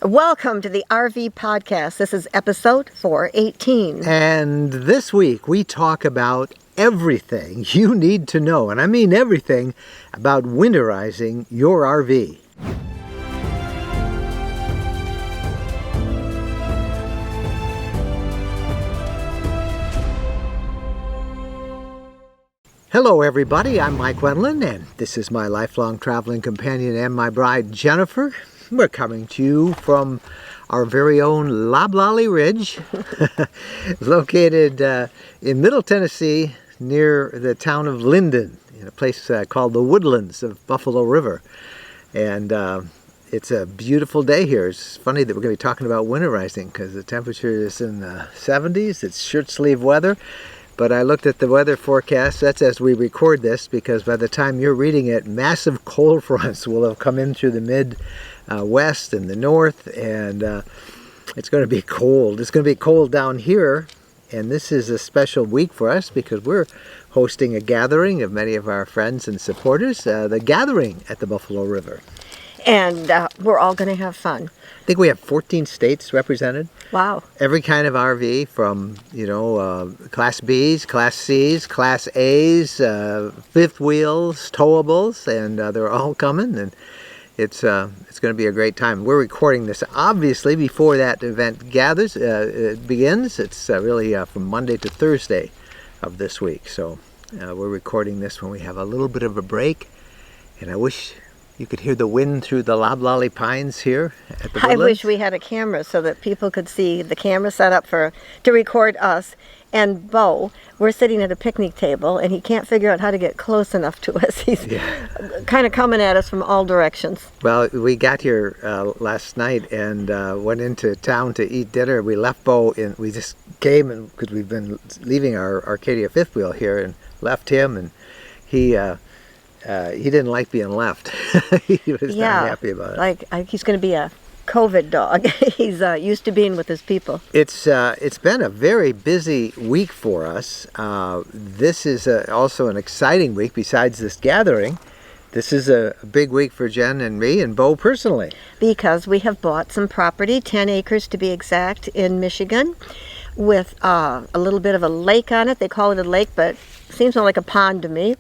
Welcome to the RV Podcast. This is episode 418. And this week we talk about everything you need to know, and I mean everything, about winterizing your RV. Hello everybody, I'm Mike Wendland, and this is my lifelong traveling companion and my bride Jennifer. We're coming to you from our very own Loblolly Ridge, located in Middle Tennessee near the town of Linden, in a place called the Woodlands of Buffalo River. And it's a beautiful day here. It's funny that we're going to be talking about winterizing because the temperature is in the 70s. It's shirt sleeve weather. But I looked at the weather forecast, that's as we record this, because by the time you're reading it, massive cold fronts will have come in through the mid-west and the north, and it's going to be cold. It's going to be cold down here, and this is a special week for us because we're hosting a gathering of many of our friends and supporters, the gathering at the Buffalo River. And we're all going to have fun. I think we have 14 states represented. Wow. Every kind of RV from, Class Bs, Class Cs, Class As, fifth wheels, towables, and they're all coming, and it's going to be a great time. We're recording this, obviously, before that event begins. It's really from Monday to Thursday of this week, so we're recording this when we have a little bit of a break, and I wish you could hear the wind through the loblolly pines here at the Woodlands. I wish we had a camera so that people could see the camera set up to record us. And Bo, we're sitting at a picnic table, and he can't figure out how to get close enough to us. He's kind of coming at us from all directions. Well, we got here last night and went into town to eat dinner. We left Bo, and we just came because we've been leaving our Arcadia fifth wheel here, and left him, and he didn't like being left. He was not happy about it. He's going to be a COVID dog. He's used to being with his people. It's been a very busy week for us. This is also an exciting week besides this gathering. This is a big week for Jen and me and Bo personally. Because we have bought some property, 10 acres to be exact, in Michigan, with a little bit of a lake on it. They call it a lake, but it seems more like a pond to me.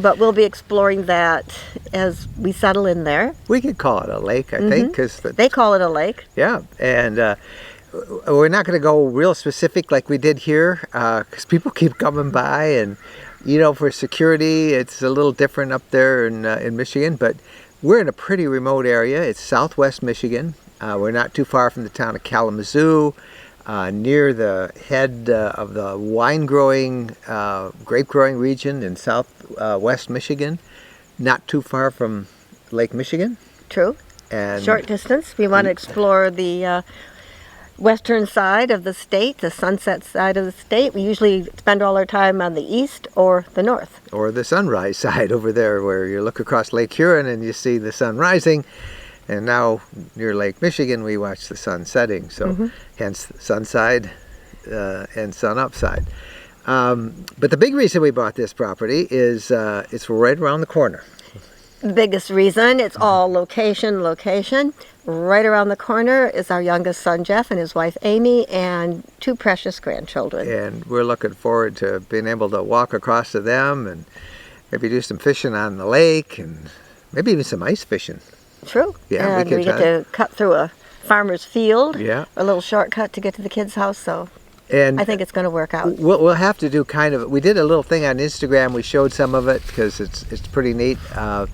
But we'll be exploring that as we settle in there. We could call it a lake, I think, because they call it a lake. Yeah, and we're not going to go real specific like we did here, because people keep coming by, and for security, it's a little different up there in Michigan. But we're in a pretty remote area. It's southwest Michigan. We're not too far from the town of Kalamazoo. Near the head of the wine-growing, grape-growing region in southwest Michigan, not too far from Lake Michigan. True. And short distance. We want to explore the western side of the state, the sunset side of the state. We usually spend all our time on the east or the north. Or the sunrise side over there, where you look across Lake Huron and you see the sun rising. And now, near Lake Michigan, we watch the sun setting, so hence sun side and sun upside. But the big reason we bought this property is it's right around the corner. The biggest reason, it's all location. Right around the corner is our youngest son, Jeff, and his wife, Amy, and 2 precious grandchildren. And we're looking forward to being able to walk across to them and maybe do some fishing on the lake and maybe even some ice fishing. True. Yeah, and we get to cut through a farmer's field, a little shortcut to get to the kids' house, so and I think it's going to work out. We'll have to do we did a little thing on Instagram. We showed some of it because it's pretty neat. A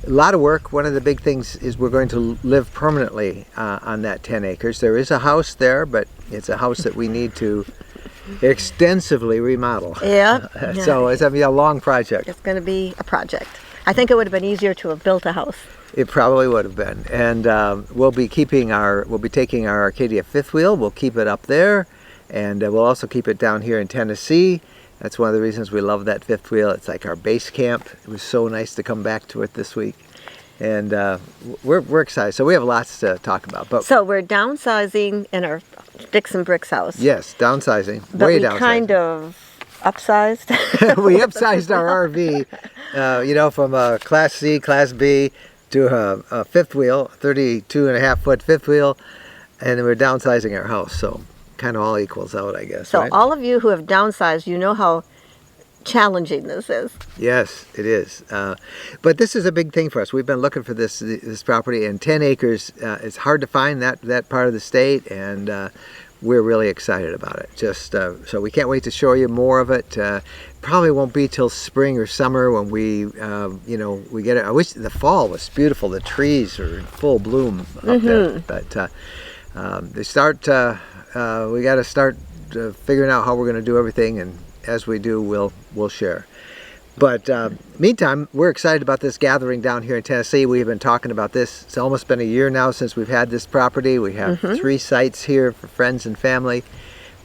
lot of work. One of the big things is we're going to live permanently on that 10 acres. There is a house there, but it's a house that we need to extensively remodel. Yeah. So it's going to be a long project. It's going to be a project. I think it would have been easier to have built a house. It probably would have been, and we'll be taking our Arcadia fifth wheel. We'll keep it up there, and we'll also keep it down here in Tennessee. That's one of the reasons we love that fifth wheel. It's like our base camp. It was so nice to come back to it this week, and we're excited. So we have lots to talk about. So we're downsizing in our sticks and bricks house. Yes, downsizing. But way we downsizing. kind of upsized. We upsized our RV, from a Class C, Class B, to a fifth wheel, 32.5-foot fifth wheel, and then we're downsizing our house. So kind of all equals out, I guess. So right? all of you who have downsized, you know how challenging this is. Yes, it is. But this is a big thing for us. We've been looking for this property, and 10 acres. It's hard to find that part of the state, and we're really excited about it. Just so we can't wait to show you more of it. Probably won't be till spring or summer when we we get it. I wish the fall was beautiful. The trees are in full bloom up there, but they start. We got to start figuring out how we're going to do everything, and as we do, we'll share. But meantime, we're excited about this gathering down here in Tennessee. We've been talking about this. It's almost been a year now since we've had this property. We have 3 sites here for friends and family.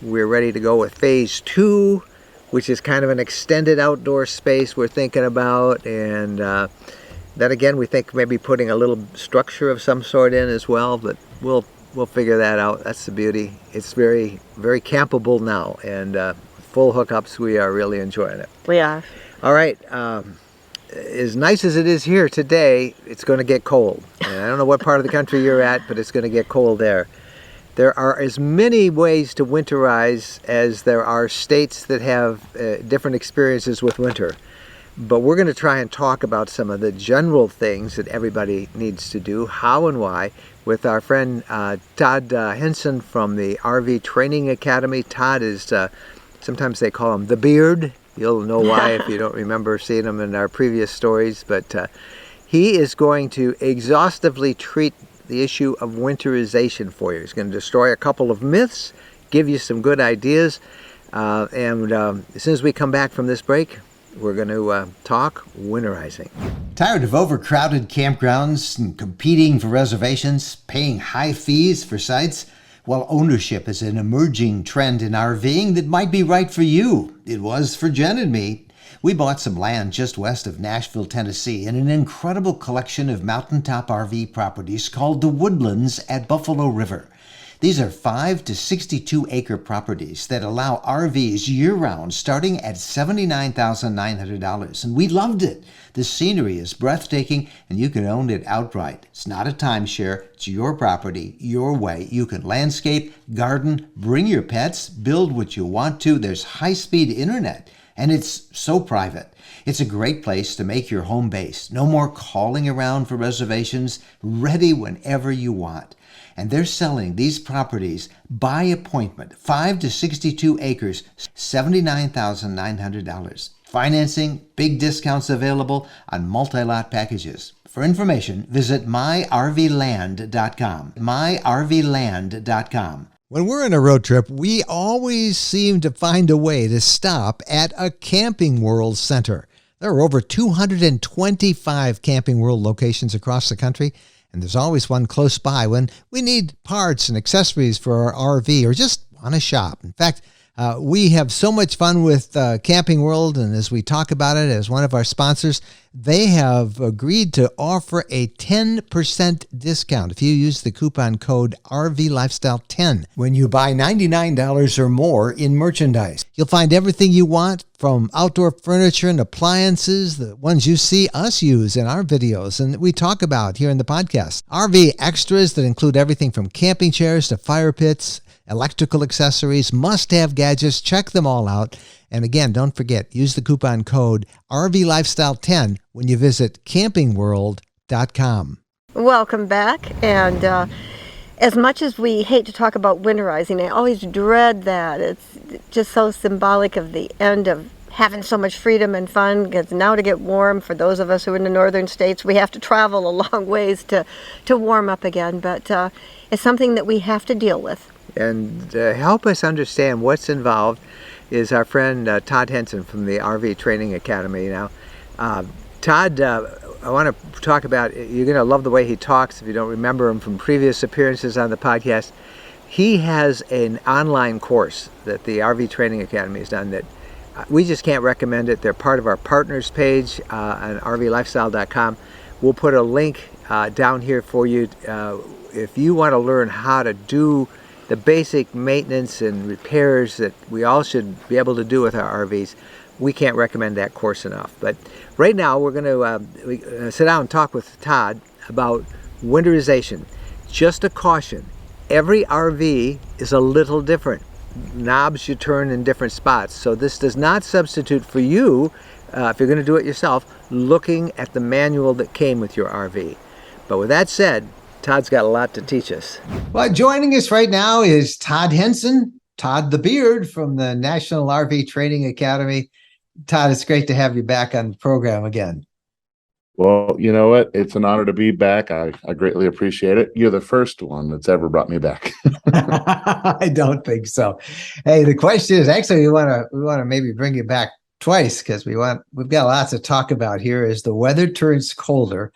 We're ready to go with phase 2, which is kind of an extended outdoor space we're thinking about. And then again, we think maybe putting a little structure of some sort in as well, but we'll figure that out. That's the beauty. It's very, very campable now, and full hookups. We are really enjoying it. We are. All right, as nice as it is here today, it's going to get cold. And I don't know what part of the country you're at, but it's going to get cold there. There are as many ways to winterize as there are states that have different experiences with winter. But we're going to try and talk about some of the general things that everybody needs to do, how and why, with our friend Todd Henson from the RV Training Academy. Todd is, sometimes they call him the Beard. You'll know why if you don't remember seeing him in our previous stories. But he is going to exhaustively treat the issue of winterization for you. He's going to destroy a couple of myths, give you some good ideas. And as soon as we come back from this break, we're going to talk winterizing. Tired of overcrowded campgrounds and competing for reservations, paying high fees for sites? Well, ownership is an emerging trend in RVing that might be right for you. It was for Jen and me. We bought some land just west of Nashville, Tennessee, in an incredible collection of mountaintop RV properties called the Woodlands at Buffalo River. These are 5 to 62 acre properties that allow RVs year-round starting at $79,900, and we loved it. The scenery is breathtaking, and you can own it outright. It's not a timeshare. It's your property, your way. You can landscape, garden, bring your pets, build what you want to. There's high-speed internet, and it's so private. It's a great place to make your home base. No more calling around for reservations, ready whenever you want. And they're selling these properties by appointment, 5 to 62 acres, $79,900. Financing, big discounts available on multi-lot packages. For information, visit myrvland.com. myrvland.com. When we're on a road trip, we always seem to find a way to stop at a Camping World center. There are over 225 Camping World locations across the country, and there's always one close by when we need parts and accessories for our RV or just want to shop. In fact, we have so much fun with Camping World, and as we talk about it as one of our sponsors, they have agreed to offer a 10% discount if you use the coupon code RVLifestyle10 when you buy $99 or more in merchandise. You'll find everything you want, from outdoor furniture and appliances, the ones you see us use in our videos and we talk about here in the podcast. RV extras that include everything from camping chairs to fire pits, electrical accessories, must-have gadgets. Check them all out. And again, don't forget, use the coupon code RVLifestyle10 when you visit campingworld.com. Welcome back. And as much as we hate to talk about winterizing, I always dread that. It's just so symbolic of the end of having so much freedom and fun, because now to get warm, for those of us who are in the northern states, we have to travel a long ways to warm up again. But it's something that we have to deal with. And to help us understand what's involved is our friend Todd Henson from the RV Training Academy. Now, Todd, I want to talk about, you're going to love the way he talks if you don't remember him from previous appearances on the podcast. He has an online course that the RV Training Academy has done that we just can't recommend it. They're part of our partners page on rvlifestyle.com. We'll put a link down here for you if you want to learn how to do the basic maintenance and repairs that we all should be able to do with our RVs. We can't recommend that course enough. But right now we're going to sit down and talk with Todd about winterization. Just a caution, every RV is a little different. Knobs you turn in different spots. So this does not substitute for you, if you're going to do it yourself, looking at the manual that came with your RV. But with that said, Todd's got a lot to teach us. Well, joining us right now is Todd Henson, Todd the Beard from the National RV Training Academy. Todd, it's great to have you back on the program again. Well, you know what? It's an honor to be back. I greatly appreciate it. You're the first one that's ever brought me back. I don't think so. Hey, the question is actually we want to maybe bring you back twice because we've got lots to talk about here as the weather turns colder.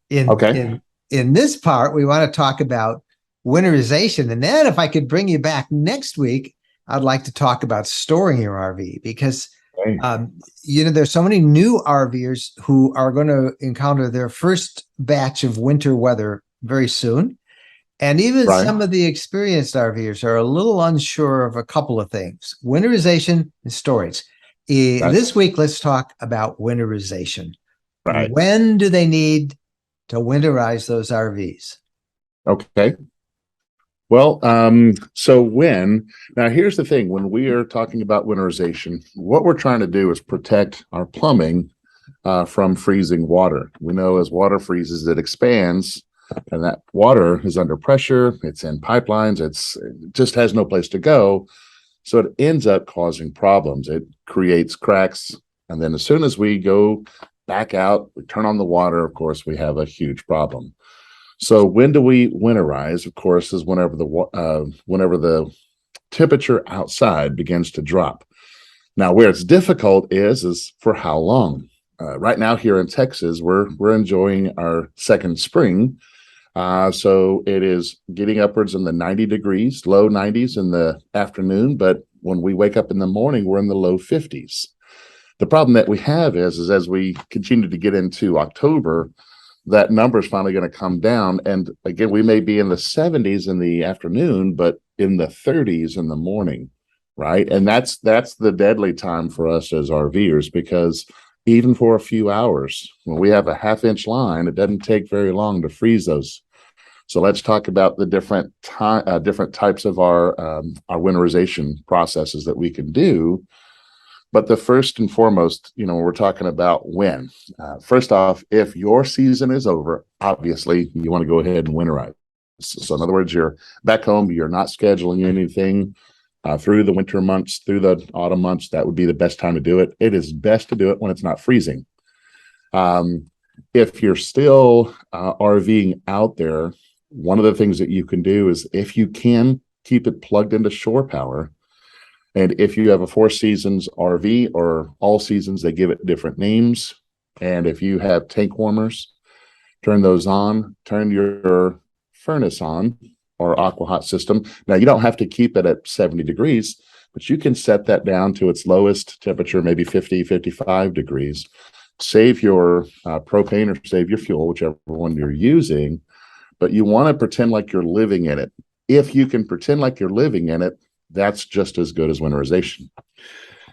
In this part, we want to talk about winterization, and then if I could bring you back next week, I'd like to talk about storing your RV because. There's so many new RVers who are going to encounter their first batch of winter weather very soon. And even some of the experienced RVers are a little unsure of a couple of things, winterization and storage. This week, let's talk about winterization. Right. When do they need to winterize those RVs? Okay. Well, now here's the thing, when we are talking about winterization, what we're trying to do is protect our plumbing from freezing water. We know as water freezes, it expands, and that water is under pressure. It's in pipelines. It just has no place to go. So it ends up causing problems. It creates cracks. And then as soon as we go back out, we turn on the water, of course, we have a huge problem. So when do we winterize? Of course, is whenever the temperature outside begins to drop. Now, where it's difficult is for how long. Right now here in Texas, we're enjoying our second spring. So it is getting upwards in the 90 degrees, low 90s in the afternoon. But when we wake up in the morning, we're in the low 50s. The problem that we have is as we continue to get into October, that number is finally going to come down. And again, we may be in the 70s in the afternoon, but in the 30s in the morning, right? And that's the deadly time for us as RVers, because even for a few hours, when we have a half-inch line, it doesn't take very long to freeze those. So let's talk about the different types of our winterization processes that we can do. But the first and foremost, we're talking about when. First off, if your season is over, obviously you want to go ahead and winterize. So in other words, you're back home, you're not scheduling anything through the winter months, through the autumn months. That would be the best time to do it. It is best to do it when it's not freezing. If you're still RVing out there, one of the things that you can do is, if you can, keep it plugged into shore power. And if you have a Four Seasons RV or all seasons, they give it different names. And if you have tank warmers, turn those on, turn your furnace on or aqua hot system. Now, you don't have to keep it at 70 degrees, but you can set that down to its lowest temperature, maybe 50, 55 degrees. Save your propane or save your fuel, whichever one you're using, but you want to pretend like you're living in it. If you can pretend like you're living in it, that's just as good as winterization.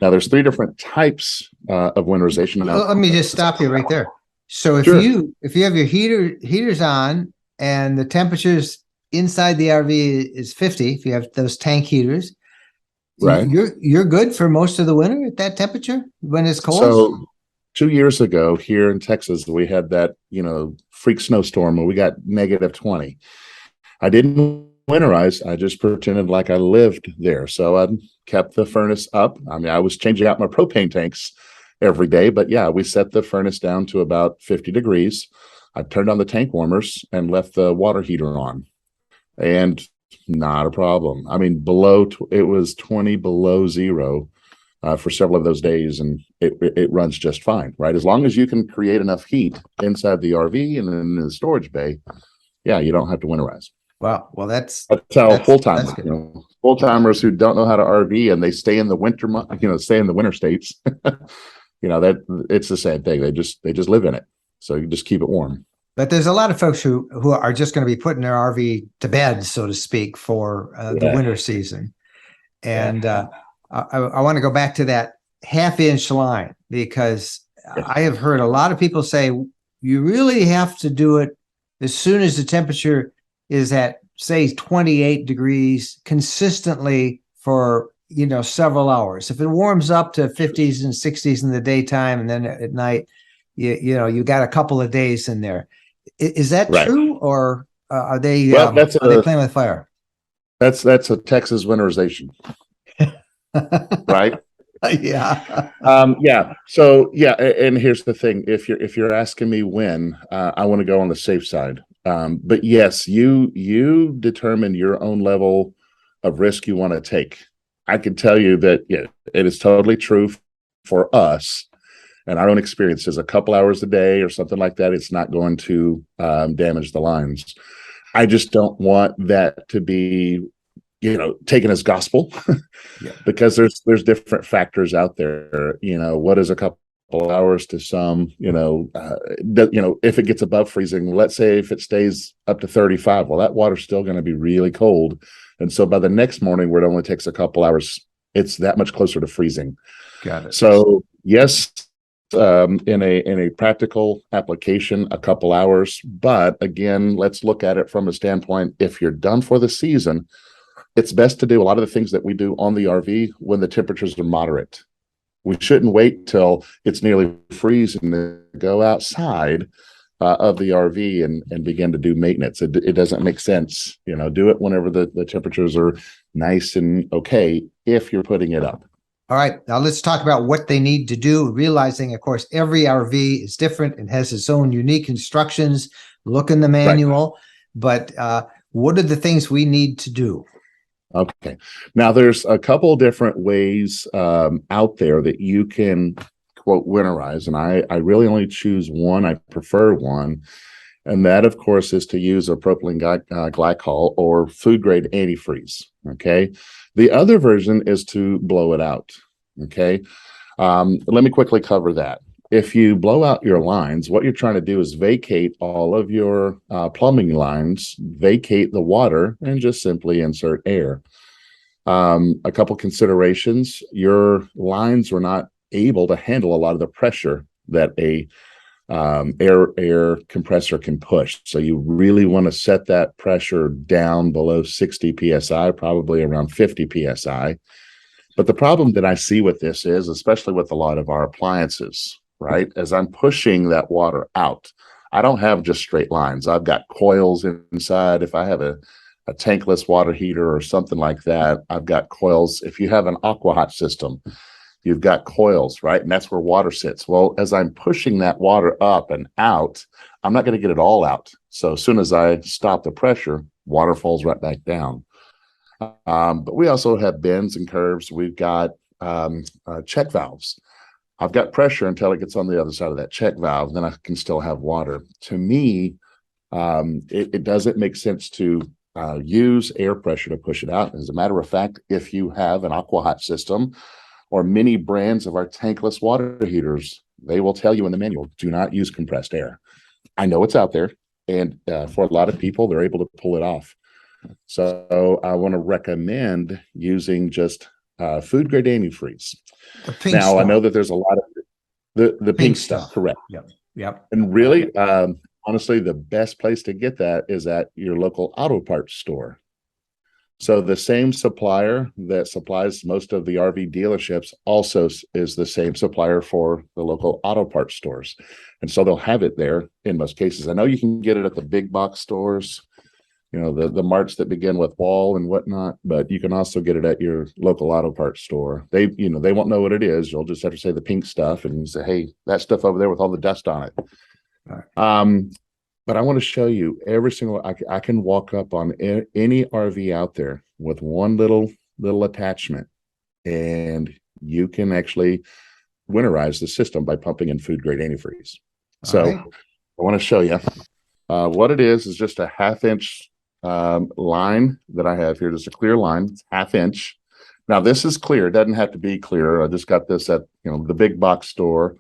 Now, there's three different types of winterization. Now, let me just stop you right there. So if you have your heaters on and the temperatures inside the RV is 50, if you have those tank heaters, right, you're good for most of the winter at that temperature when it's cold. So 2 years ago here in Texas, we had that freak snowstorm where we got -20. I didn't winterize. I just pretended like I lived there. So I kept the furnace up. I mean, I was changing out my propane tanks every day, but yeah, we set the furnace down to about 50 degrees. I turned on the tank warmers and left the water heater on, and not a problem. I mean, it was 20 below zero for several of those days, and it runs just fine, right? As long as you can create enough heat inside the RV and in the storage bay, yeah, you don't have to winterize. Wow. Well, that's how full-timers, full-timers who don't know how to RV and they stay in the winter, stay in the winter states, that it's the same thing. They just live in it. So you just keep it warm. But there's a lot of folks who are just going to be putting their RV to bed, so to speak, for the winter season. And I want to go back to that half-inch line, because I have heard a lot of people say you really have to do it as soon as the temperature is at, say, 28 degrees consistently for, several hours. If it warms up to 50s and 60s in the daytime, and then at night, you got a couple of days in there. Is that Right. true, or are they Well, are they playing with fire? That's a Texas winterization, right? Yeah. Yeah. So yeah, and here's the thing: if you're asking me when, I want to go on the safe side. But yes, you determine your own level of risk you want to take. I can tell you that it is totally true for us and our own experiences. A couple hours a day or something like that, it's not going to damage the lines. I just don't want that to be taken as gospel. Yeah. Because there's different factors out there. What is a couple hours to some? If it gets above freezing, let's say if it stays up to 35, well, that water's still going to be really cold, and so by the next morning, where it only takes a couple hours, it's that much closer to freezing. Got it. So yes, in a practical application, a couple hours, but again, let's look at it from a standpoint: if you're done for the season, it's best to do a lot of the things that we do on the RV when the temperatures are moderate. We shouldn't wait till it's nearly freezing to go outside of the RV and begin to do maintenance. It doesn't make sense. Do it whenever the temperatures are nice and okay if you're putting it up. All right. Now let's talk about what they need to do, realizing, of course, every RV is different and has its own unique instructions. Look in the manual. Right. But what are the things we need to do? Okay. Now there's a couple different ways out there that you can quote winterize, and I really only choose one. I prefer one, and that of course is to use a propylene glycol or food grade antifreeze. Okay. The other version is to blow it out. Okay. Let me quickly cover that. If you blow out your lines, what you're trying to do is vacate all of your plumbing lines, vacate the water, and just simply insert air. A couple considerations: your lines were not able to handle a lot of the pressure that a air compressor can push. So you really want to set that pressure down below 60 psi, probably around 50 psi. But the problem that I see with this is, especially with a lot of our appliances, right, as I'm pushing that water out, I don't have just straight lines. I've got coils inside. If I have a tankless water heater or something like that, I've got coils. If you have an aqua hot system, you've got coils, right? And that's where water sits. Well, as I'm pushing that water up and out, I'm not going to get it all out. So as soon as I stop the pressure, water falls right back down. But we also have bends and curves. We've got check valves. I've got pressure until it gets on the other side of that check valve, then I can still have water. To me, it doesn't make sense to use air pressure to push it out. As a matter of fact, if you have an aqua hot system or many brands of our tankless water heaters, they will tell you in the manual, do not use compressed air. I know it's out there, and for a lot of people, they're able to pull it off. So I want to recommend using just food grade antifreeze. Now, stuff. I know that there's a lot of the pink stuff, correct? Yep. And really, honestly, the best place to get that is at your local auto parts store. So the same supplier that supplies most of the RV dealerships also is the same supplier for the local auto parts stores. And so they'll have it there in most cases. I know you can get it at the big box stores, the marts that begin with wall and whatnot, but you can also get it at your local auto parts store. They won't know what it is. You'll just have to say the pink stuff and say, hey, that stuff over there with all the dust on it. Right. But I want to show you every single, I can walk up on any RV out there with one little attachment, and you can actually winterize the system by pumping in food grade antifreeze. So right. I want to show you what it is just a 1/2 inch line that I have here. Just a clear line, it's 1/2 inch. Now this is clear. It doesn't have to be clear. I just got this at the big box store.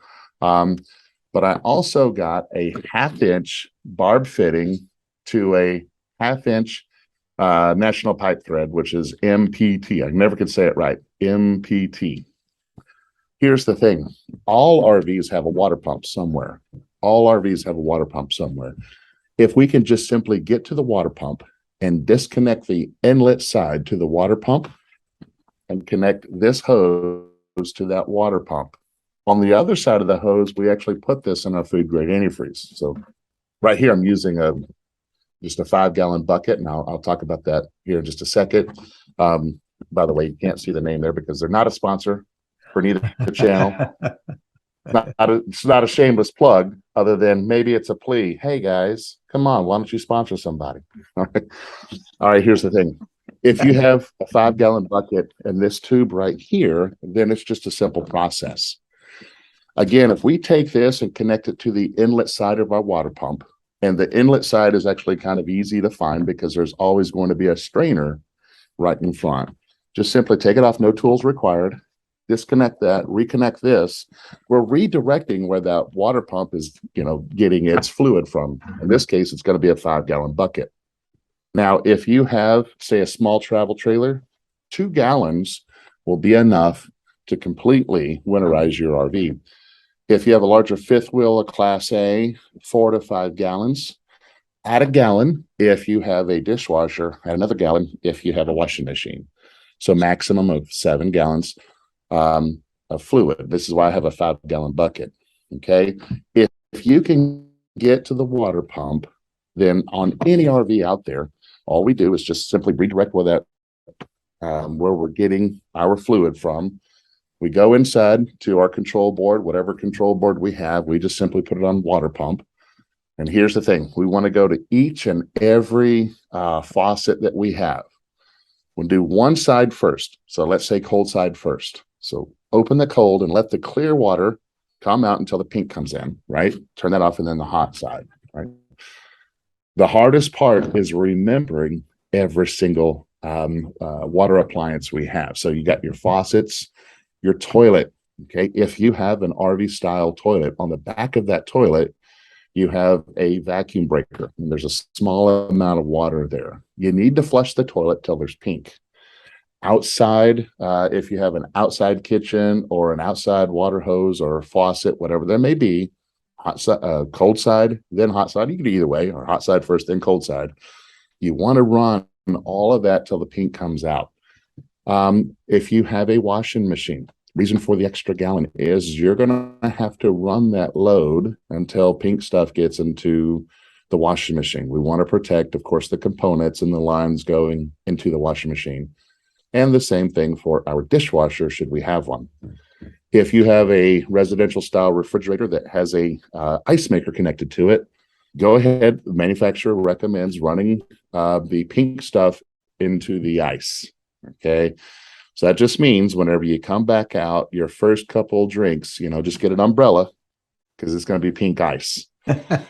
But I also got a 1/2 inch barb fitting to a 1/2 inch national pipe thread, which is MPT. I never could say it right. MPT. Here's the thing. All RVs have a water pump somewhere. All RVs have a water pump somewhere. If we can just simply get to the water pump and disconnect the inlet side to the water pump and connect this hose to that water pump. On the other side of the hose, we actually put this in our food grade antifreeze. So right here, I'm using just a 5-gallon bucket, and I'll talk about that here in just a second. By the way, you can't see the name there because they're not a sponsor for neither channel. It's not a shameless plug, other than maybe it's a plea. Hey guys, come on, why don't you sponsor somebody? All right, here's the thing. If you have a 5-gallon bucket and this tube right here, then it's just a simple process. Again, if we take this and connect it to the inlet side of our water pump, and the inlet side is actually kind of easy to find because there's always going to be a strainer right in front. Just simply take it off, no tools required. Disconnect that, reconnect this. We're redirecting where that water pump is, getting its fluid from. In this case, it's going to be a 5-gallon bucket. Now, if you have, say, a small travel trailer, 2 gallons will be enough to completely winterize your RV. If you have a larger fifth wheel, a Class A, 4 to 5 gallons. Add a gallon if you have a dishwasher, add another gallon if you have a washing machine. So maximum of 7 gallons of fluid. This is why I have a 5-gallon bucket. Okay. If you can get to the water pump, then on any RV out there, all we do is just simply redirect where we're getting our fluid from. We go inside to our control board, whatever control board we have, we just simply put it on water pump. And here's the thing. We want to go to each and every faucet that we have. We'll do one side first. So let's say cold side first. So open the cold and let the clear water come out until the pink comes in, right? Turn that off, and then the hot side, right? The hardest part is remembering every single water appliance we have. So you got your faucets, your toilet, okay? If you have an RV style toilet, on the back of that toilet, you have a vacuum breaker, and there's a small amount of water there. You need to flush the toilet till there's pink. Outside, if you have an outside kitchen or an outside water hose or faucet, whatever there may be, cold side, then hot side. You can do either way, or hot side first, then cold side. You want to run all of that till the pink comes out. If you have a washing machine, reason for the extra gallon is you're going to have to run that load until pink stuff gets into the washing machine. We want to protect, of course, the components and the lines going into the washing machine. And the same thing for our dishwasher, should we have one. If you have a residential style refrigerator that has a ice maker connected to it, go ahead. The manufacturer recommends running the pink stuff into the ice. Okay. So that just means whenever you come back out, your first couple drinks, just get an umbrella, because it's going to be pink ice.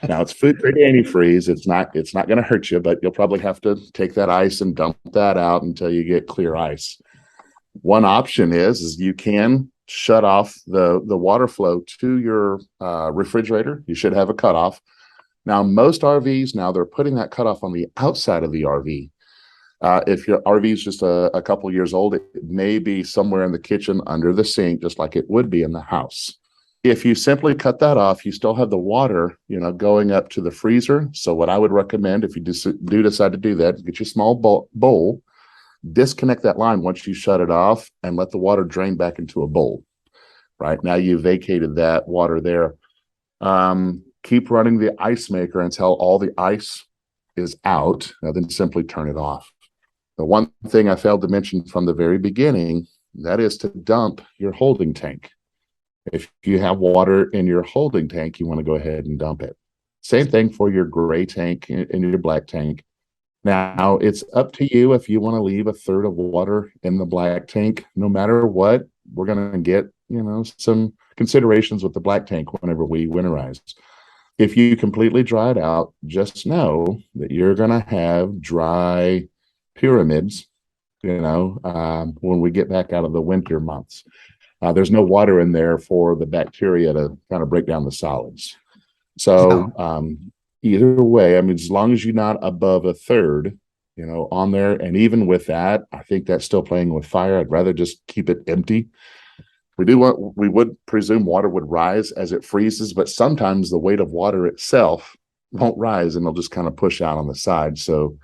Now, it's food grade antifreeze. It's not going to hurt you, but you'll probably have to take that ice and dump that out until you get clear ice. One option is you can shut off the water flow to your refrigerator. You should have a cutoff. Now, most RVs now, they're putting that cutoff on the outside of the RV. If your RV is just a couple years old, it may be somewhere in the kitchen under the sink, just like it would be in the house. If you simply cut that off, you still have the water, going up to the freezer. So what I would recommend, if you do decide to do that, get your small bowl, disconnect that line once you shut it off, and let the water drain back into a bowl. Right now, you vacated that water there. Keep running the ice maker until all the ice is out, and then simply turn it off. The one thing I failed to mention from the very beginning, that is to dump your holding tank. If you have water in your holding tank, you want to go ahead and dump it. Same thing for your gray tank and your black tank. Now, it's up to you if you want to leave a third of water in the black tank. No matter what, we're going to get, some considerations with the black tank whenever we winterize. If you completely dry it out, just know that you're going to have dry pyramids, when we get back out of the winter months. There's no water in there for the bacteria to kind of break down the solids. So either way, as long as you're not above a third, on there, and even with that, I think that's still playing with fire. I'd rather just keep it empty. We would presume water would rise as it freezes, but sometimes the weight of water itself won't rise and they'll just kind of push out on the side. So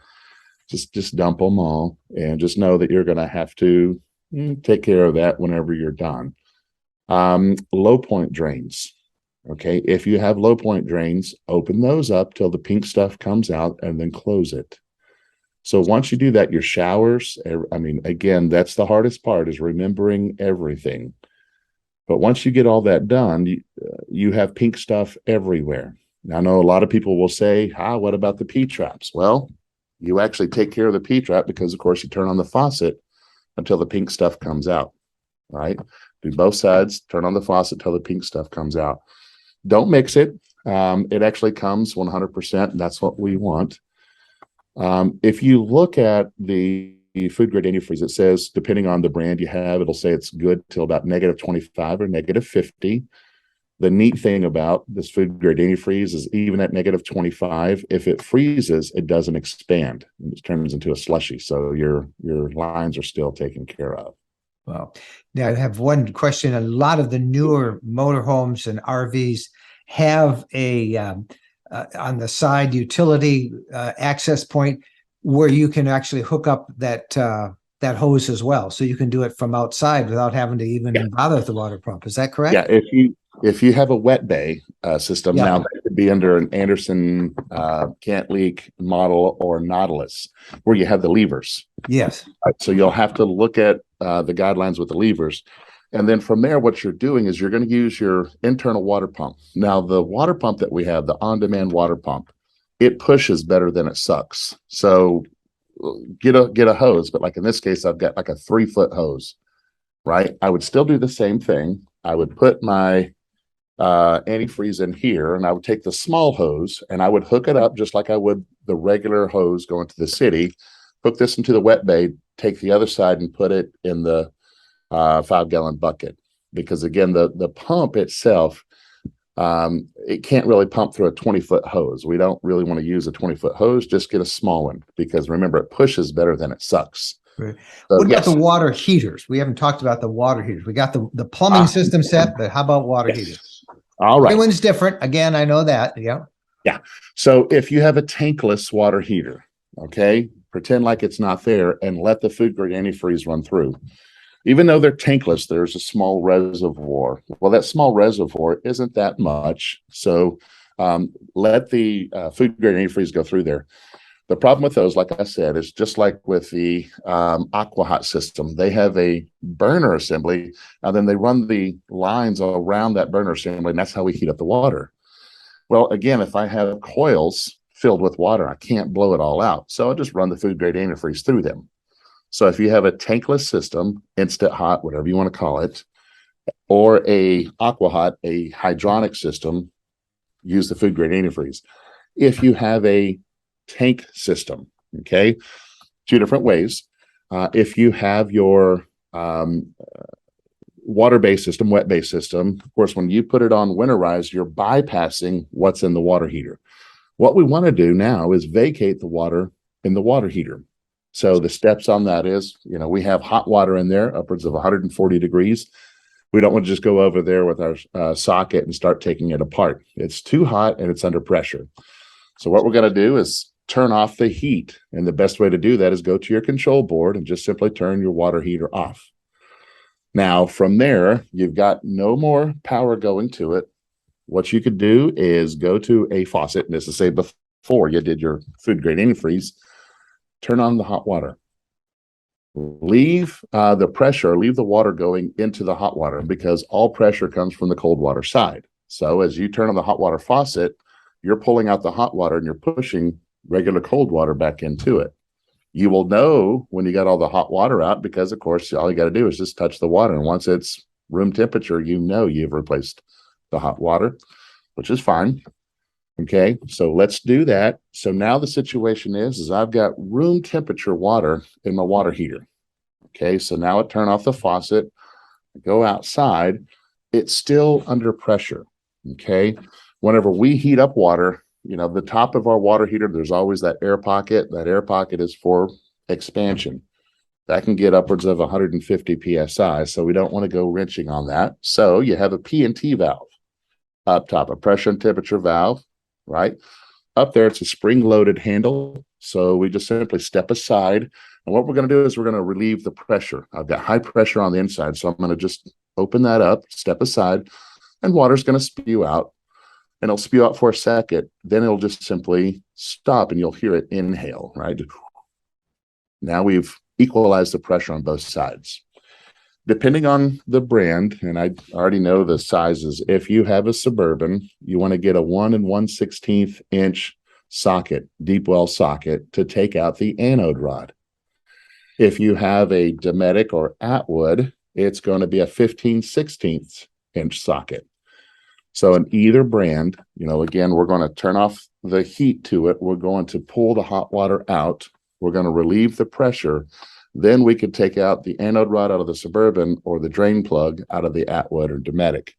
just dump them all and just know that you're going to have to take care of that whenever you're done. Low point drains. Okay. If you have low point drains, open those up till the pink stuff comes out and then close it. So once you do that, your showers, I mean, again, that's the hardest part, is remembering everything. But once you get all that done, you have pink stuff everywhere. Now, I know a lot of people will say, what about the P-traps? Well, you actually take care of the P-trap because, of course, you turn on the faucet until the pink stuff comes out, right? Do both sides, turn on the faucet till the pink stuff comes out. Don't mix it. It actually comes 100%, and that's what we want. If you look at the food grade antifreeze, it says, depending on the brand you have, it'll say it's good till about -25 or -50. The neat thing about this food grade antifreeze is even at -25, if it freezes, it doesn't expand. It turns into a slushy. So your lines are still taken care of. Well, now I have one question. A lot of the newer motorhomes and RVs have a on the side utility access point where you can actually hook up that that hose as well, so you can do it from outside without having to even bother with the water pump. Is that correct? Yeah, if you have a wet bay system, now that could be under an Anderson can't leak model or Nautilus, where you have the levers. Yes. So you'll have to look at the guidelines with the levers. And then from there, what you're doing is you're going to use your internal water pump. Now, the water pump that we have, the on-demand water pump, it pushes better than it sucks. So get a hose, but like in this case, I've got like a 3-foot hose, right? I would still do the same thing. I would put my antifreeze in here, and I would take the small hose and I would hook it up just like I would the regular hose going to the city, hook this into the wet bay, take the other side and put it in the 5-gallon bucket. Because again, the pump itself, it can't really pump through a 20-foot hose. We don't really want to use a 20-foot hose. Just get a small one, because remember, it pushes better than it sucks. Right. So, what about the water heaters? We haven't talked about the water heaters. We got the plumbing system set, but how about water heaters? All right. Everyone's different. Again, I know that. Yeah. Yeah. So if you have a tankless water heater, okay, pretend like it's not there and let the food grade antifreeze run through. Even though they're tankless, there's a small reservoir. Well, that small reservoir isn't that much. So let the food grade antifreeze go through there. The problem with those, like I said, is just like with the AquaHot system. They have a burner assembly, and then they run the lines around that burner assembly, and that's how we heat up the water. Well, again, if I have coils filled with water, I can't blow it all out. So I'll just run the food grade antifreeze through them. So if you have a tankless system, instant hot, whatever you want to call it, or a AquaHot, a hydronic system, use the food grade antifreeze. If you have a tank system, okay, 2 different ways. If you have your water-based system, wet-based system, of course, when you put it on Winterize, you're bypassing what's in the water heater. What we want to do now is vacate the water in the water heater. So the steps on that is, we have hot water in there, upwards of 140 degrees. We don't want to just go over there with our socket and start taking it apart. It's too hot and it's under pressure. So what we're going to do is turn off the heat. And the best way to do that is go to your control board and just simply turn your water heater off. Now, from there, you've got no more power going to it. What you could do is go to a faucet, and this is say before you did your food grade antifreeze, turn on the hot water. Leave the pressure, leave the water going into the hot water, because all pressure comes from the cold water side. So as you turn on the hot water faucet, you're pulling out the hot water and you're pushing regular cold water back into it. You will know when you got all the hot water out, because of course, all you got to do is just touch the water. And once it's room temperature, you've replaced the hot water, which is fine. Okay, so let's do that. So now the situation is I've got room temperature water in my water heater. Okay, so now I turn off the faucet, I go outside, it's still under pressure. Okay, whenever we heat up water, the top of our water heater, there's always that air pocket. That air pocket is for expansion. That can get upwards of 150 PSI, so we don't want to go wrenching on that. So you have a P&T valve up top, a pressure and temperature valve, right? up there, it's a spring-loaded handle. So we just simply step aside. And what we're going to do is we're going to relieve the pressure. I've got high pressure on the inside. So I'm going to just open that up, step aside, and water's going to spew out. And it'll spew out for a second. Then it'll just simply stop and you'll hear it inhale, right? Now we've equalized the pressure on both sides. Depending on the brand, and I already know the sizes, if you have a Suburban, you want to get a 1 1/16 inch socket, deep well socket, to take out the anode rod. If you have a Dometic or Atwood, it's going to be a 15/16 inch socket. So in either brand, again, we're going to turn off the heat to it. We're going to pull the hot water out. We're going to relieve the pressure. Then we could take out the anode rod out of the Suburban or the drain plug out of the Atwood or Dometic.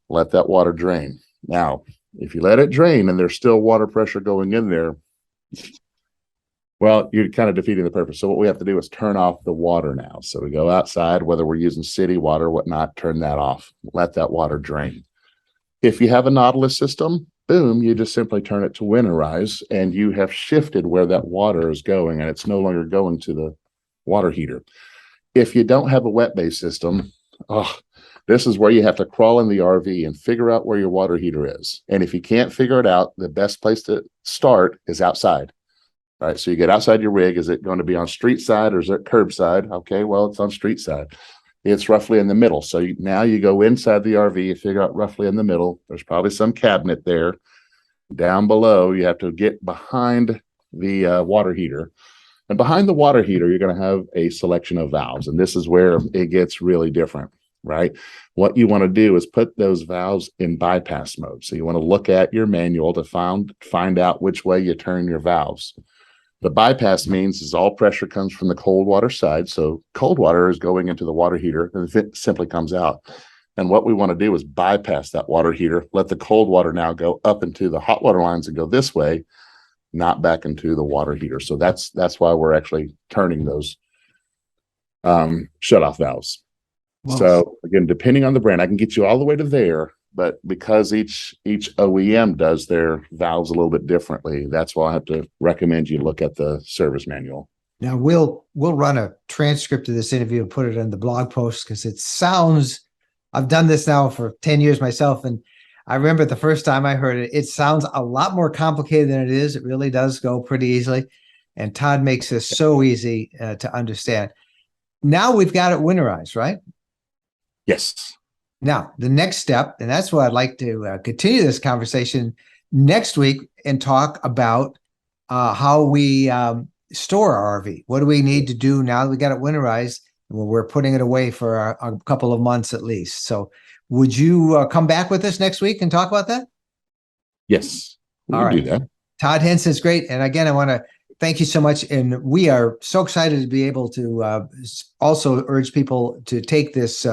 Let that water drain. Now, if you let it drain and there's still water pressure going in there, well, you're kind of defeating the purpose. So what we have to do is turn off the water now. So we go outside, whether we're using city water or whatnot, turn that off. Let that water drain. If you have a Nautilus system, boom, you just simply turn it to Winterize, and you have shifted where that water is going, and it's no longer going to the water heater. If you don't have a wet-based system, this is where you have to crawl in the RV and figure out where your water heater is. And if you can't figure it out, the best place to start is outside. All right, so you get outside your rig. Is it going to be on street side or is it curbside? Okay, well, it's on street side. It's roughly in the middle. So now you go inside the RV, you figure out roughly in the middle. There's probably some cabinet there. Down below, you have to get behind the water heater. And behind the water heater, you're going to have a selection of valves. And this is where it gets really different, right? What you want to do is put those valves in bypass mode. So you want to look at your manual to find out which way you turn your valves. The bypass means is all pressure comes from the cold water side. So cold water is going into the water heater and it simply comes out. And what we want to do is bypass that water heater, let the cold water now go up into the hot water lines and go this way, not back into the water heater. So that's why we're actually turning those shutoff valves. Wow. So again, depending on the brand, I can get you all the way to there. But because each OEM does their valves a little bit differently, that's why I have to recommend you look at the service manual. Now we'll run a transcript of this interview and put it in the blog post, because it sounds, I've done this now for 10 years myself, and I remember the first time I heard it, it sounds a lot more complicated than it is. It really does go pretty easily. And Todd makes this so easy to understand. Now we've got it winterized, right? Yes. Now, the next step, and that's what I'd like to continue this conversation next week and talk about how we store our RV. What do we need to do now that we got it winterized? Well, we're putting it away for a couple of months at least. So would you come back with us next week and talk about that? Yes. All right. Do that. Todd Henson is great. And again, I want to thank you so much. And we are so excited to be able to also urge people to take this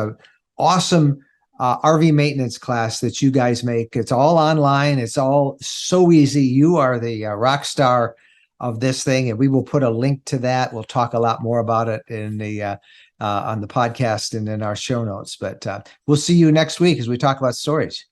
awesome RV maintenance class that you guys make. It's all online. It's all so easy. You are the rock star of this thing, and we will put a link to that. We'll talk a lot more about it in the on the podcast and in our show notes. But we'll see you next week as we talk about storage.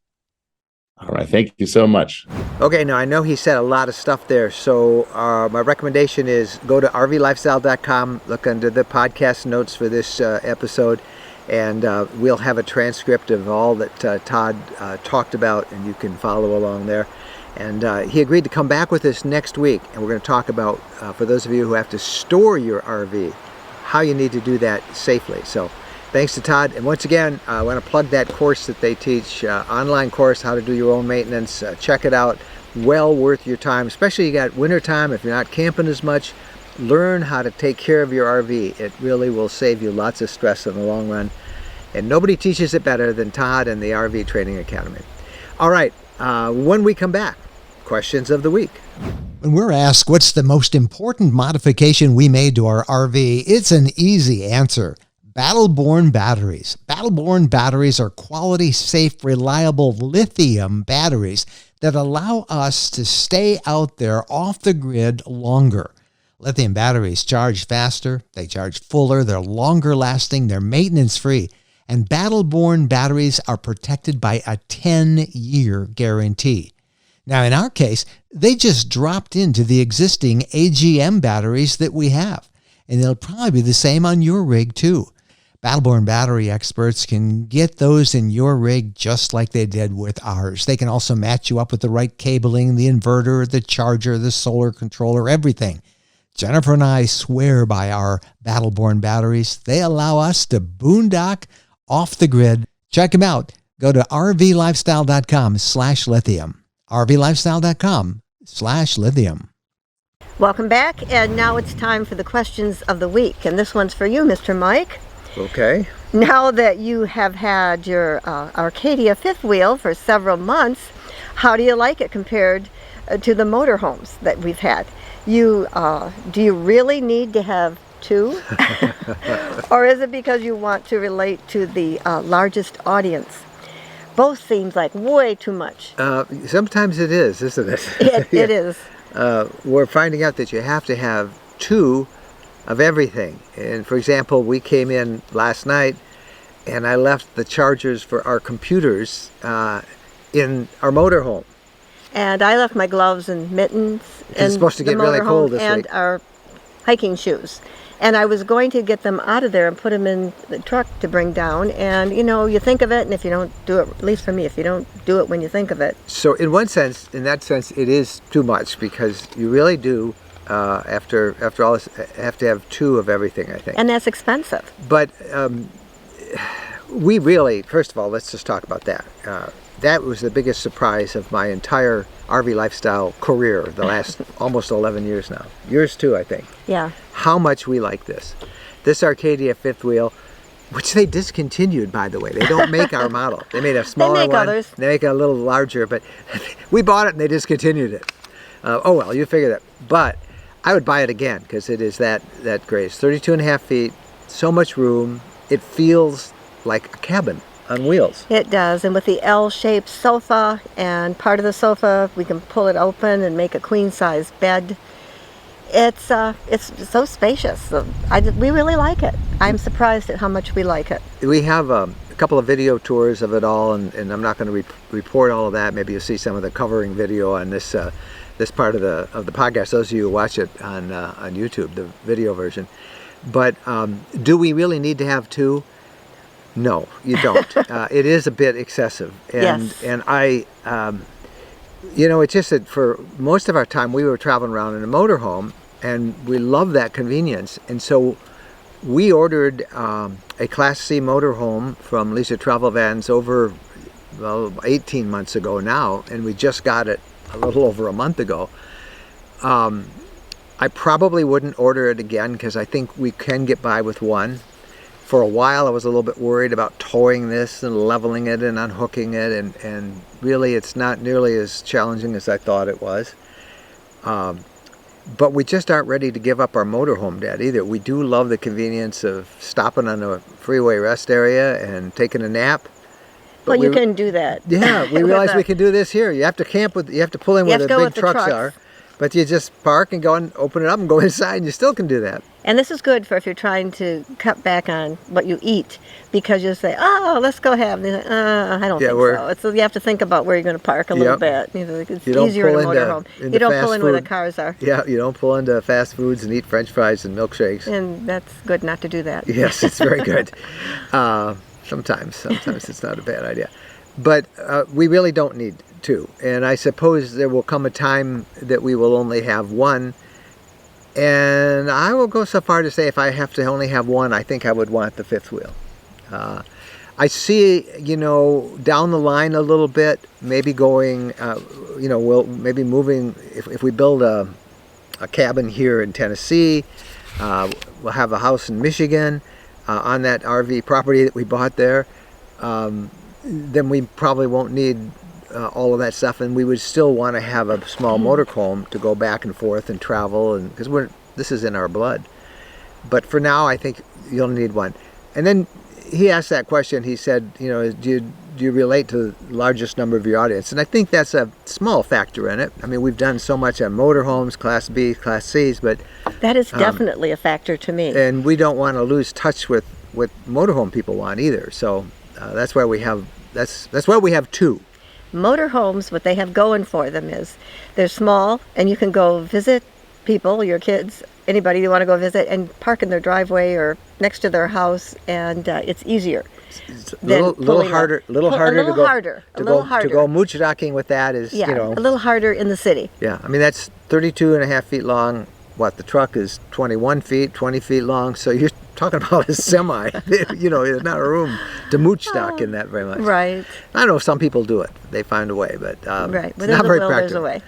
All right. Thank you so much. Okay, now I know he said a lot of stuff there. So my recommendation is go to rvlifestyle.com, look under the podcast notes for this episode, and we'll have a transcript of all that Todd talked about, and you can follow along there. And he agreed to come back with us next week, and we're going to talk about, for those of you who have to store your RV, how you need to do that safely. So thanks to Todd. And once again, I want to plug that course that they teach, online course, how to do your own maintenance. Check it out. Well worth your time, especially you got winter time. If you're not camping as much, learn how to take care of your RV. It really will save you lots of stress in the long run. And nobody teaches it better than Todd and the RV Training Academy. All right, when we come back, questions of the week. When we're asked what's the most important modification we made to our RV, it's an easy answer. Battle-Born batteries. Battle-Born batteries are quality, safe, reliable lithium batteries that allow us to stay out there off the grid longer. Lithium batteries charge faster, they charge fuller, they're longer lasting, they're maintenance free, and Battle-Born batteries are protected by a 10-year guarantee. Now, in our case, they just dropped into the existing AGM batteries that we have, and they'll probably be the same on your rig too. Battleborn battery experts can get those in your rig just like they did with ours. They can also match you up with the right cabling, the inverter, the charger, the solar controller, everything. Jennifer and I swear by our Battleborn batteries. They allow us to boondock off the grid. Check them out. Go to rvlifestyle.com/lithium. rvlifestyle.com/lithium. Welcome back, and now it's time for the questions of the week. And this one's for you, Mr. Mike. Okay. Now that you have had your Arcadia fifth wheel for several months, how do you like it compared to the motorhomes that we've had? Do you really need to have two? Or is it because you want to relate to the largest audience? Both seems like way too much. Sometimes it is, isn't it? It is. We're finding out that you have to have two of everything. And for example, we came in last night and I left the chargers for our computers in our motorhome. And I left my gloves and mittens It's supposed to get really cold this and week. our hiking shoes. And I was going to get them out of there and put them in the truck to bring down. And, you know, you think of it, and if you don't do it, at least for me, if you don't do it when you think of it. So in that sense, it is too much because you really do, after all this, have to have two of everything, I think. And that's expensive. But we really, first of all, let's just talk about that. That was the biggest surprise of my entire RV lifestyle career, the last almost 11 years now. Yours too, I think. Yeah. How much we like this. This Arcadia fifth wheel, which they discontinued, by the way. They don't make our model. They made a smaller make one. Others. They make it a little larger, but we bought it and they discontinued it. Oh well, you figure that. But I would buy it again because it is that great. It's 32.5 feet, so much room. It feels like a cabin on wheels. It does, and with the L-shaped sofa and part of the sofa, we can pull it open and make a queen-size bed. It's so spacious. We really like it. I'm surprised at how much we like it. We have a couple of video tours of it all, and I'm not going to report all of that. Maybe you'll see some of the covering video on this part of the podcast. Those of you who watch it on YouTube, the video version. But do we really need to have two? No, you don't. It is a bit excessive, and Yes. and I, it's just that for most of our time we were traveling around in a motorhome, and we love that convenience, and so we ordered a Class C motorhome from Lisa Travel Vans over 18 months ago now, and we just got it a little over a month ago. I probably wouldn't order it again because I think we can get by with one. For a while I was a little bit worried about towing this and leveling it and unhooking it, and really it's not nearly as challenging as I thought it was. But we just aren't ready to give up our motorhome yet either. We do love the convenience of stopping on a freeway rest area and taking a nap. Well, you can do that. Yeah, we realize we can do this here. You have to you have to pull in where the big trucks are. But you just park and go and open it up and go inside, and you still can do that. And this is good for if you're trying to cut back on what you eat, because you'll say, "Oh, let's go have." Like, I don't think so. So you have to think about where you're going to park a little bit. It's easier in a motorhome. You don't pull in where the cars are. Yeah, you don't pull into fast foods and eat French fries and milkshakes. And that's good not to do that. Yes, it's very good. Sometimes it's not a bad idea. But we really don't need two. And I suppose there will come a time that we will only have one. And I will go so far to say if I have to only have one, I think I would want the fifth wheel. I see, down the line a little bit, maybe going, maybe moving, if we build a cabin here in Tennessee, we'll have a house in Michigan on that RV property that we bought there, then we probably won't need all of that stuff, and we would still want to have a small motorhome to go back and forth and travel, and because this is in our blood. But for now, I think you'll need one. And then he asked that question. He said, do you relate to the largest number of your audience? And I think that's a small factor in it. I mean, we've done so much on motorhomes, Class B, Class Cs, but that is definitely a factor to me. And we don't want to lose touch with what motorhome people want either. So that's why we have two. Motorhomes, what they have going for them is they're small, and you can go visit people, your kids, anybody you want to go visit, and park in their driveway or next to their house, and it's easier. It's a little harder to go mooch-docking with that is, yeah, you know. a little harder in the city. Yeah, I mean, that's 32.5 feet long. What, the truck is 21 feet, 20 feet long, so you're talking about a semi. You know, there's not a room to mooch-dock in that very much. Right. I don't know if some people do it. They find a way, but right. It's not very practical. There's a way.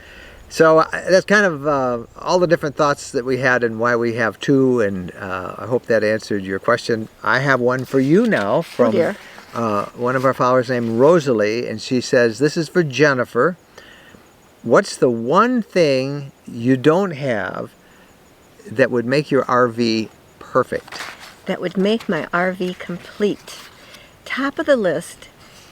So that's kind of all the different thoughts that we had and why we have two, and I hope that answered your question. I have one for you now from one of our followers named Rosalie, and she says, this is for Jennifer. What's the one thing you don't have that would make your RV perfect? That would make my RV complete. Top of the list,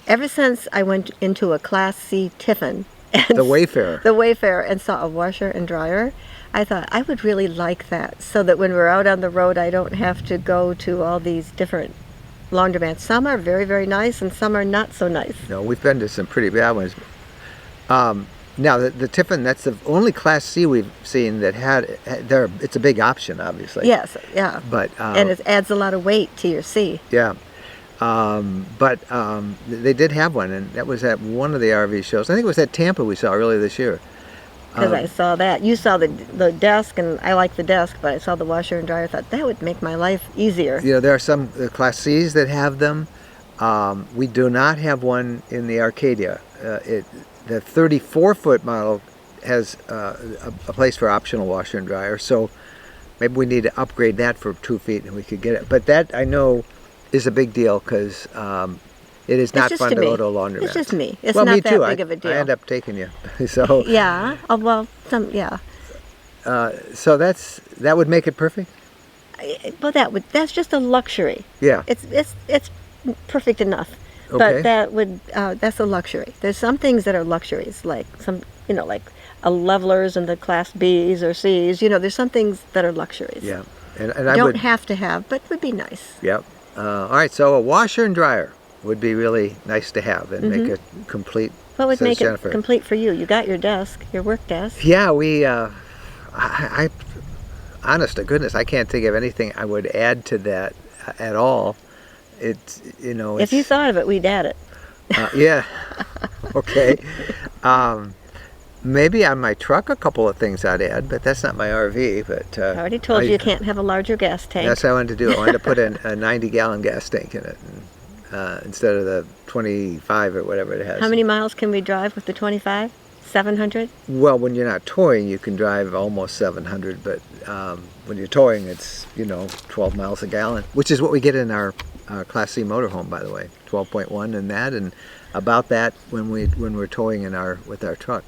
ever since I went into a Class C Tiffin, the Wayfarer, and saw a washer and dryer, I thought I would really like that, so that when we're out on the road I don't have to go to all these different laundromats. Some are very, very nice and some are not so nice. No, we've been to some pretty bad ones. Now the Tiffin, that's the only Class C we've seen that it's a big option, obviously. Yes, yeah. But and it adds a lot of weight to your C. Yeah. But they did have one, and that was at one of the RV shows. I think it was at Tampa we saw earlier this year. Because I saw that. You saw the desk, and I like the desk, but I saw the washer and dryer. I thought that would make my life easier. You know, there are some Class Cs that have them. We do not have one in the Arcadia. The 34-foot model has a place for optional washer and dryer, so maybe we need to upgrade that for 2 feet, and we could get it. But that, I know, is a big deal because it is not fun to go to a laundromat. It's just me. It's well, not me that too. big of a deal. I end up taking you. So yeah. Oh, well, yeah. So that would make it perfect. Well, that's just a luxury. Yeah. It's perfect enough. Okay. But that's a luxury. There's some things that are luxuries, like like a levelers and the Class Bs or Cs. You know, there's some things that are luxuries. Yeah. And I don't have to have, but would be nice. Yep. All right, so a washer and dryer would be really nice to have and make it complete. What would make Jennifer. It complete for you? You got your desk, your work desk. Yeah, we. I honest to goodness, I can't think of anything I would add to that at all. It's if you thought of it, we'd add it. Yeah. Okay. Maybe on my truck, a couple of things I'd add, but that's not my RV. But I already told you can't have a larger gas tank. That's what I wanted to do. I wanted to put a 90-gallon gas tank in it instead of the 25 or whatever it has. How many miles can we drive with the 25? 700? Well, when you're not towing, you can drive almost 700, but when you're towing, it's 12 miles a gallon, which is what we get in our Class C motorhome, by the way, 12.1 and that, and about that when we're towing with our truck.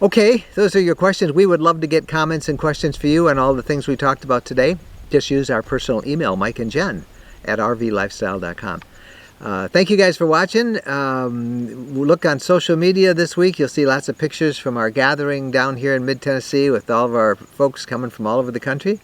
Okay, those are your questions. We would love to get comments and questions for you on all the things we talked about today. Just use our personal email, Mike and Jen @rvlifestyle.com. Thank you guys for watching. Look on social media this week. You'll see lots of pictures from our gathering down here in mid-Tennessee with all of our folks coming from all over the country.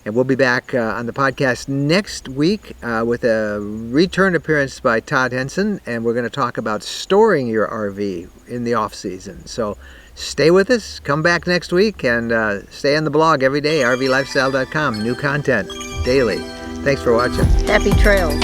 And we'll be back on the podcast next week with a return appearance by Todd Henson. And we're going to talk about storing your RV in the off-season. So stay with us. Come back next week and stay on the blog every day, rvlifestyle.com. New content daily. Thanks for watching. Happy trails.